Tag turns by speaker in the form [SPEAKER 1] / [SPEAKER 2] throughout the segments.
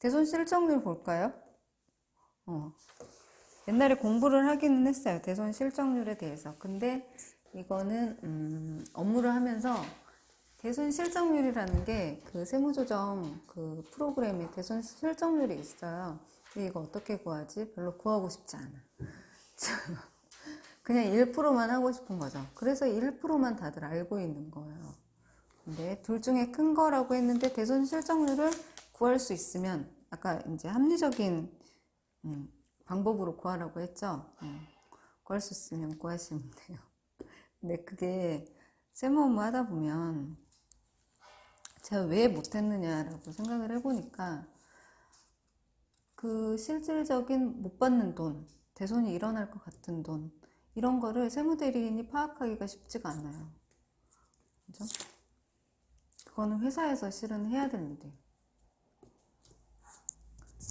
[SPEAKER 1] 대손 실적률 볼까요? 어, 옛날에 공부를 하기는 했어요. 대손 실적률에 대해서. 근데 이거는 업무를 하면서 대손 실적률이라는 게 그 세무조정 그 프로그램에 대손 실적률이 있어요. 근데 이거 어떻게 구하지? 별로 구하고 싶지 않아. 그냥 1%만 하고 싶은 거죠. 그래서 1%만 다들 알고 있는 거예요. 근데 둘 중에 큰 거라고 했는데 대손 실적률을 구할 수 있으면 아까 이제 합리적인 방법으로 구하라고 했죠. 구할 수 있으면 구하시면 돼요. 근데 그게 세무 업무 하다 보면 제가 왜 못했느냐라고 생각을 해보니까 그 실질적인 못 받는 돈, 대손이 일어날 것 같은 돈 이런 거를 세무대리인이 파악하기가 쉽지가 않아요. 그죠? 그거는 회사에서 실은 해야 될 일이에요.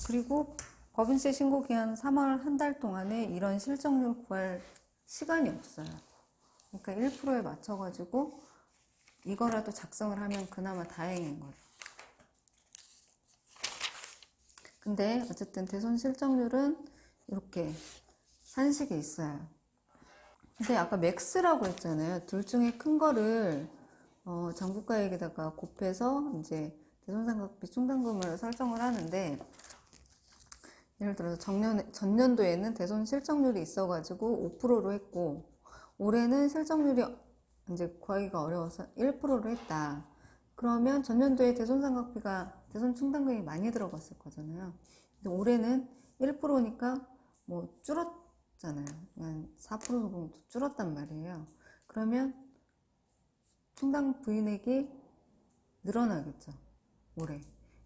[SPEAKER 1] 그리고 법인세 신고 기한 3월 한 달 동안에 이런 실적률 구할 시간이 없어요. 그러니까 1%에 맞춰가지고 이거라도 작성을 하면 그나마 다행인 거죠. 근데 어쨌든 대손 실적률은 이렇게 산식이 있어요. 근데 아까 맥스라고 했잖아요. 둘 중에 큰 거를 정부가액에다가 곱해서 이제 대손상각비 충당금을 설정을 하는데 예를 들어서 전년도에는 대손 실적률이 있어가지고 5%로 했고 올해는 실적률이 이제 구하기가 어려워서 1%로 했다. 그러면 전년도에 대손 충당금이 많이 들어갔을 거잖아요. 근데 올해는 1%니까 뭐 줄었잖아요. 한 4% 정도 줄었단 말이에요. 그러면 충당 부인액이 늘어나겠죠. 올해.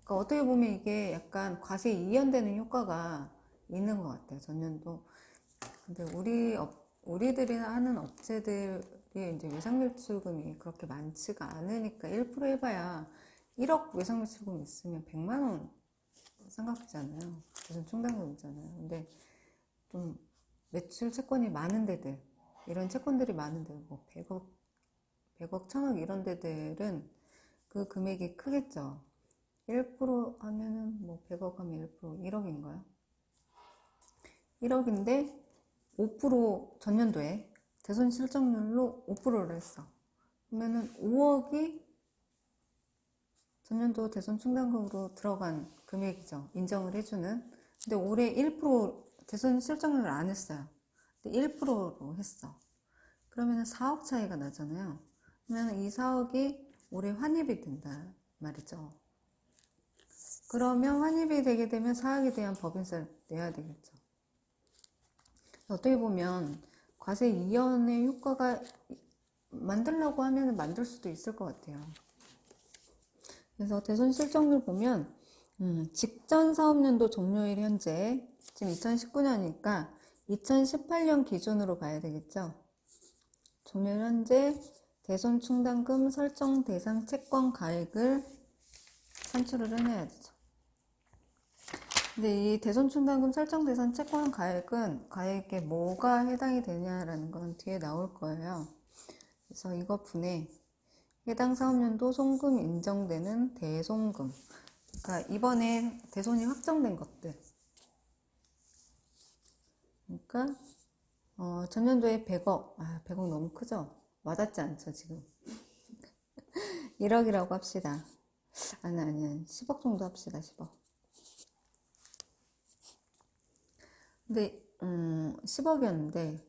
[SPEAKER 1] 그러니까 어떻게 보면 이게 약간 과세 이연되는 효과가 있는 것 같아요. 전년도. 근데 우리들이 하는 업체들이 이제 외상매출금이 그렇게 많지가 않으니까 1% 해봐야 1억 외상매출금 있으면 100만 원 생각이잖아요. 무슨 충당금이잖아요. 근데 좀 매출 채권이 많은 데들, 이런 채권들이 많은 데, 뭐 100억, 1000억 이런 데들은 그 금액이 크겠죠. 1% 하면은 뭐 100억 하면 1% 1억인가요? 1억인데 5% 전년도에 대손 실적률로 5%를 했어. 그러면은 5억이 전년도 대손 충당금으로 들어간 금액이죠. 인정을 해주는. 근데 올해 1% 대손 실적률을 안 했어요. 근데 1%로 했어. 그러면은 4억 차이가 나잖아요. 그러면 이 4억이 올해 환입이 된다 말이죠. 그러면 환입이 되게 되면 4억에 대한 법인세를 내야 되겠죠. 어떻게 보면 과세 이연의 효과가 만들려고 하면 만들 수도 있을 것 같아요. 그래서 대손 실적률 보면 직전 사업년도 종료일 현재 지금 2019년이니까 2018년 기준으로 봐야 되겠죠. 종료일 현재 대손 충당금 설정 대상 채권 가액을 산출을 해내야 되죠. 근데 이 대손 충당금 설정 대상 채권 가액은 가액에 뭐가 해당이 되냐라는 건 뒤에 나올 거예요. 그래서 이거 분해 해당 사업년도 송금 인정되는 대송금. 그러니까 이번에 대손이 확정된 것들. 그러니까 전년도에 100억. 100억 너무 크죠? 와닿지 않죠, 지금. 1억이라고 합시다. 아니 10억 정도 합시다. 10억. 근데 10억이었는데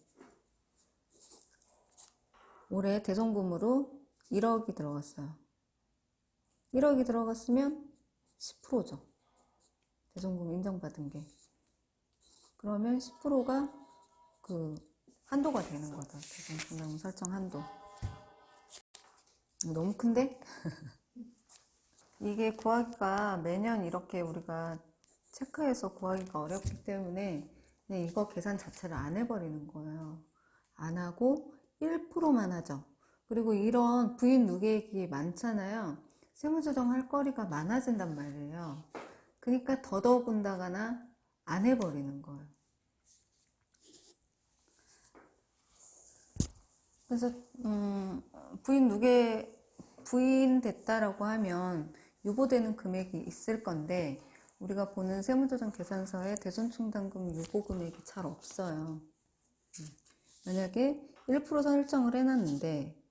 [SPEAKER 1] 올해 대송금으로 1억이 들어갔어요. 1억이 들어갔으면 10%죠. 대송금 인정받은 게. 그러면 10%가 그 한도가 되는 거죠. 대손 충당금 설정 한도. 너무 큰데? 이게 구하기가 매년 이렇게 우리가 체크해서 구하기가 어렵기 때문에 그냥 이거 계산 자체를 안 해버리는 거예요. 안 하고 1%만 하죠. 그리고 이런 부인 누계액이 많잖아요. 세무조정 할 거리가 많아진단 말이에요. 그러니까 더더군다나 안 해버리는 거예요. 그래서 부인 됐다라고 하면 유보되는 금액이 있을 건데 우리가 보는 세무조정 계산서에 대손충당금 유보금액이 잘 없어요. 만약에 1% 설정을 해놨는데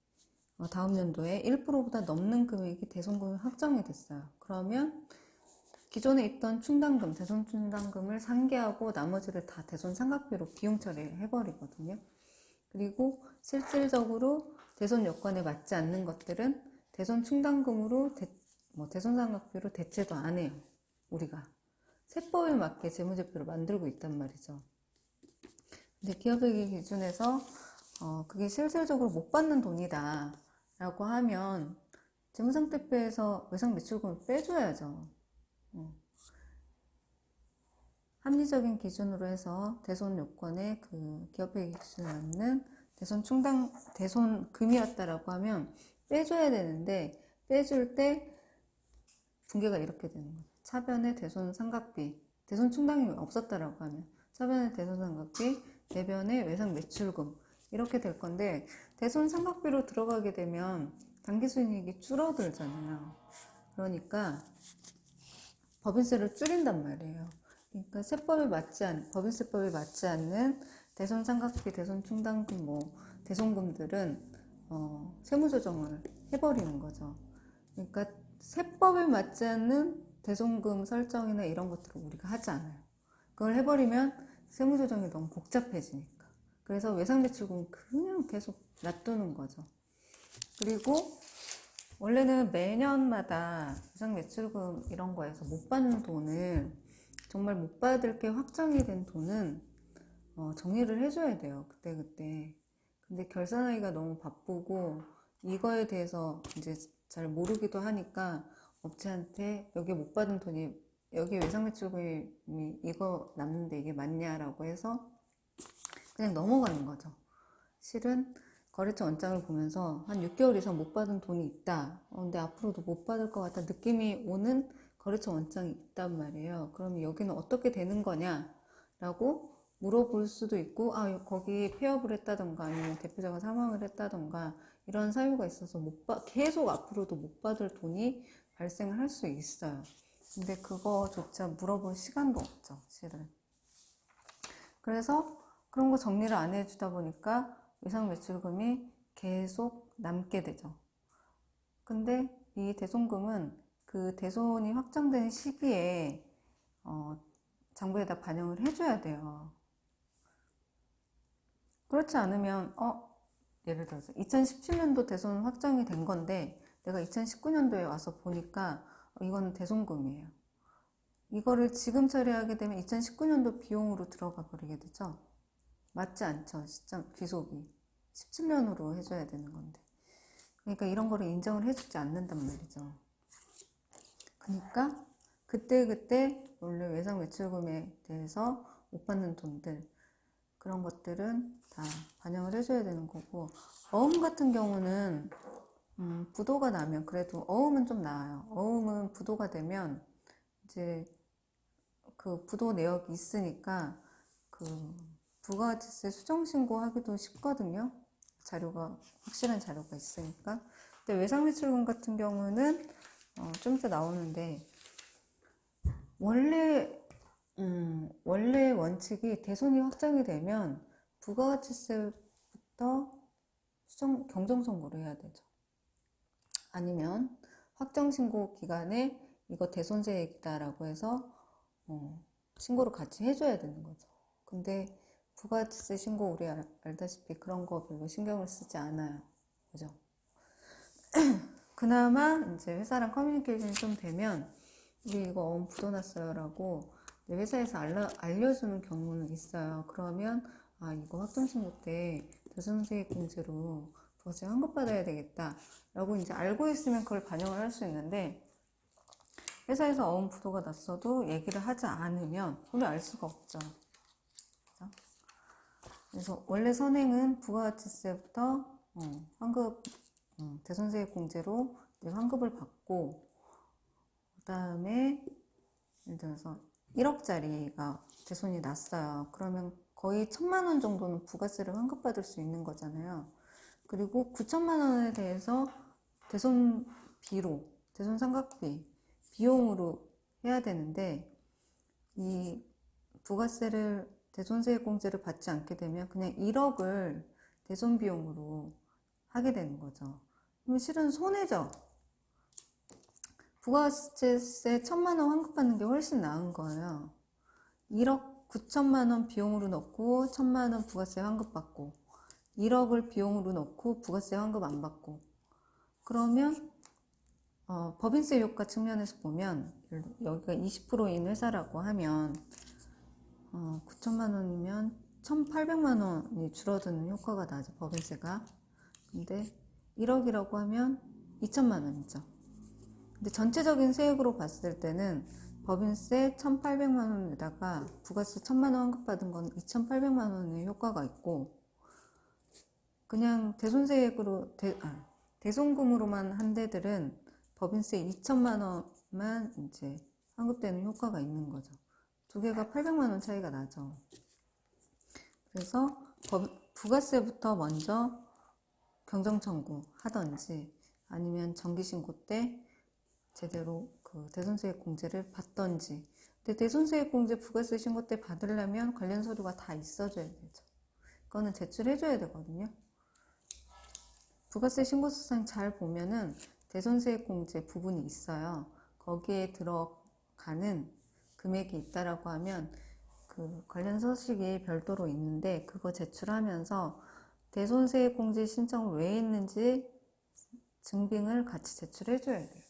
[SPEAKER 1] 다음 연도에 1%보다 넘는 금액이 대손금이 확정이 됐어요. 그러면 기존에 있던 충당금, 대손충당금을 상계하고 나머지를 다 대손상각비로 비용 처리를 해버리거든요. 그리고 실질적으로 대손 요건에 맞지 않는 것들은 대손충당금으로 대손상각비로 대체도 안 해요. 우리가 세법에 맞게 재무제표를 만들고 있단 말이죠. 근데 기업회계 기준에서 그게 실질적으로 못 받는 돈이다 라고 하면 재무상태표에서 외상매출금을 빼줘야죠. 합리적인 기준으로 해서 대손 요건에 그 기업회계 기준에 맞는 대손금이었다라고 하면 빼줘야 되는데, 빼줄 때 붕괴가 이렇게 되는 거예요. 차변의 대손상각비, 대손충당이 없었다라고 하면 차변의 대손상각비, 대변의 외상매출금 이렇게 될 건데, 대손상각비로 들어가게 되면 당기순이익이 줄어들잖아요. 그러니까 법인세를 줄인단 말이에요. 그러니까 법인세법에 맞지 않는 대손상각비, 대손충당금, 대손금들은 세무조정을 해버리는 거죠. 그러니까 세법에 맞지 않는 대손금 설정이나 이런 것들을 우리가 하지 않아요. 그걸 해버리면 세무조정이 너무 복잡해지니까. 그래서 외상매출금은 그냥 계속 놔두는 거죠. 그리고 원래는 매년마다 외상매출금 이런 거에서 못 받는 돈을, 정말 못 받을 게 확정이 된 돈은 정리를 해줘야 돼요. 그때그때. 근데 결산하기가 너무 바쁘고 이거에 대해서 이제 잘 모르기도 하니까 업체한테 여기 못 받은 돈이, 여기 외상매출금이 이거 남는데 이게 맞냐라고 해서 그냥 넘어가는 거죠. 실은 거래처 원장을 보면서 한 6개월 이상 못 받은 돈이 있다. 근데 앞으로도 못 받을 것 같다 느낌이 오는 거래처 원장이 있단 말이에요. 그럼 여기는 어떻게 되는 거냐? 라고 물어볼 수도 있고, 거기 폐업을 했다던가 아니면 대표자가 사망을 했다던가 이런 사유가 있어서 계속 앞으로도 못 받을 돈이 발생을 할 수 있어요. 근데 그거조차 물어볼 시간도 없죠, 실은. 그래서 그런 거 정리를 안 해주다 보니까 외상매출금이 계속 남게 되죠. 근데 이 대손금은 그 대손이 확정된 시기에 장부에다 반영을 해줘야 돼요. 그렇지 않으면 예를 들어서 2017년도 대손 확정이 된 건데 내가 2019년도에 와서 보니까 이거는 대손금이에요. 이거를 지금 처리하게 되면 2019년도 비용으로 들어가 버리게 되죠. 맞지 않죠. 시점 귀속이 17년으로 해줘야 되는 건데, 그러니까 이런 거를 인정을 해주지 않는단 말이죠. 그러니까 그때그때 원래 외상매출금에 대해서 못 받는 돈들, 그런 것들은 다 반영을 해줘야 되는 거고, 어음 같은 경우는 부도가 나면, 그래도 어음은 좀 나아요. 어음은 부도가 되면 이제 그 부도 내역이 있으니까 그 부가가치세 수정신고하기도 쉽거든요. 확실한 자료가 있으니까. 근데 외상매출금 같은 경우는 좀 이따 나오는데, 원래 원칙이 대손이 확정이 되면 부가가치세부터 경정신고를 해야 되죠. 아니면 확정신고 기간에 이거 대손세액이다라고 해서 신고를 같이 해줘야 되는 거죠. 근데 부가가치세 신고 우리 알다시피 그런 거 별로 신경을 쓰지 않아요. 그죠? 그나마 이제 회사랑 커뮤니케이션이 좀 되면 우리 이거 부도 났어요 라고 회사에서 알려주는 경우는 있어요. 그러면 이거 확정신고 때 대손세액 공제로 부가세 환급받아야 되겠다 라고 이제 알고 있으면 그걸 반영을 할 수 있는데, 회사에서 부도가 났어도 얘기를 하지 않으면 그걸 알 수가 없죠. 그렇죠? 그래서 원래 선행은 부가가치세부터 환급, 대손세액 공제로 환급을 받고, 그 다음에 예를 들어서 1억짜리가 대손이 났어요. 그러면 거의 1,000만 원 정도는 부가세를 환급받을 수 있는 거잖아요. 그리고 9천만 원에 대해서 대손비로, 대손상각비 비용으로 해야 되는데, 이 부가세를 대손세액공제를 받지 않게 되면 그냥 1억을 대손 비용으로 하게 되는 거죠. 그럼 실은 손해죠. 부가세세 1,000만 원 환급받는 게 훨씬 나은 거예요. 1억 9천만 원 비용으로 넣고 1,000만 원 부가세 환급받고 1억을 비용으로 넣고 부가세 환급 안 받고 그러면 법인세 효과 측면에서 보면 여기가 20%인 회사라고 하면 9천만 원이면 1,800만 원이 줄어드는 효과가 나죠, 법인세가. 근데 1억이라고 하면 2천만 원이죠. 근데 전체적인 세액으로 봤을 때는 법인세 1,800만 원에다가 부가세 1,000만 원 환급받은 건 2,800만 원의 효과가 있고, 그냥 대손세액으로 대손금으로만 한 데들은 법인세 2천만 원만 이제 환급되는 효과가 있는 거죠. 두 개가 800만 원 차이가 나죠. 그래서 부가세부터 먼저 경정청구 하던지 아니면 정기신고 때 제대로 그 대손세액 공제를 받던지. 근데 대손세액 공제 부가세 신고 때 받으려면 관련 서류가 다 있어줘야 되죠. 그거는 제출해줘야 되거든요. 부가세 신고서상 잘 보면은 대손세액 공제 부분이 있어요. 거기에 들어가는 금액이 있다라고 하면 그 관련 서식이 별도로 있는데 그거 제출하면서 대손세액 공제 신청을 왜 했는지 증빙을 같이 제출해줘야 돼요.